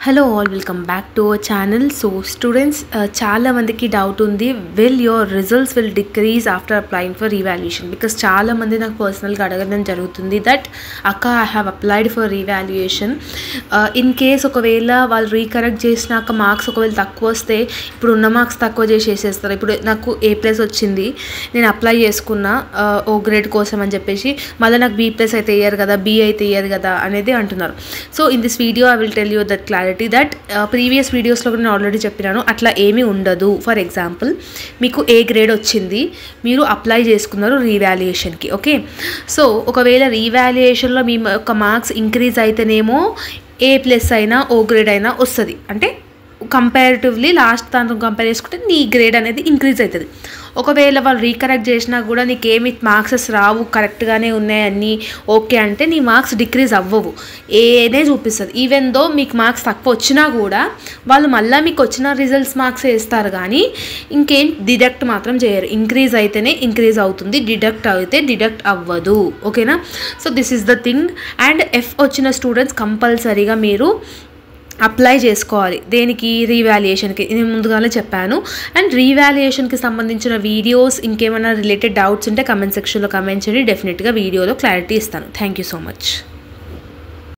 Hello all, welcome back to our channel. So students, చాలా మందికి doubt ఉంది, will your results will decrease after applying for revaluation? Because చాలా మంది నాకు పర్సనల్గా అడగడం జరుగుతుంది దట్ అక్క I have applied for revaluation, in case ఒకవేళ వాళ్ళు రీకరెక్ట్ చేసినాక మార్క్స్ ఒకవేళ తక్కువ వస్తే ఇప్పుడు ఉన్న మార్క్స్ తక్కువ చేసేస్తారు. ఇప్పుడు నాకు A+ వచ్చింది, నేను అప్లై చేసుకున్నా ఓ గ్రేడ్ కోసం అని చెప్పేసి మళ్ళీ నాకు B+ అయితే ఇయ్యరు కదా, B అయితే ఇయ్యరు కదా అనేది అంటున్నారు. So in this video I will tell you that clarity that previous వీడియోస్లో నేను ఆల్రెడీ చెప్పినాను, అట్లా ఏమీ ఉండదు. ఫర్ ఎగ్జాంపుల్ మీకు A గ్రేడ్ వచ్చింది, మీరు అప్లై చేసుకున్నారు రీవాల్యుయేషన్కి, ఓకే. సో ఒకవేళ రీవాల్యుయేషన్లో మీ యొక్క మార్క్స్ ఇంక్రీజ్ అయితేనేమో A+ అయినా O గ్రేడ్ అయినా వస్తుంది. అంటే కంపారిటివ్లీ లాస్ట్ దాంతో కంపేర్ చేసుకుంటే నీ గ్రేడ్ అనేది ఇంక్రీజ్ అవుతుంది. ఒకవేళ వాళ్ళు రీకరెక్ట్ చేసినా కూడా నీకు ఏమి మార్క్సెస్ రావు, కరెక్ట్గానే ఉన్నాయన్నీ ఓకే అంటే నీ మార్క్స్ డిక్రీజ్ అవ్వవు, ఏనే చూపిస్తుంది. ఈవెన్ దో మీకు మార్క్స్ తక్కువ వచ్చినా కూడా వాళ్ళు మళ్ళీ మీకు వచ్చిన రిజల్ట్స్ మార్క్స్ వేస్తారు, కానీ ఇంకేం డిడక్ట్ మాత్రం చేయరు. ఇంక్రీజ్ అయితేనే ఇంక్రీజ్ అవుతుంది, డిడక్ట్ అయితే డిడక్ట్ అవ్వదు, ఓకేనా. So this is the thing. And F వచ్చిన స్టూడెంట్స్ కంపల్సరీగా మీరు అప్లై చేసుకోవాలి. దేనికి? రీవాల్యుయేషన్కి. నేను ముందుగానే చెప్పాను. అండ్ రీవాల్యుయేషన్కి సంబంధించిన వీడియోస్ ఇంకేమైనా రిలేటెడ్ డౌట్స్ ఉంటే కమెంట్ సెక్షన్లో కమెంట్ చేయండి, డెఫినెట్గా వీడియోలో క్లారిటీ ఇస్తాను. Thank you so much.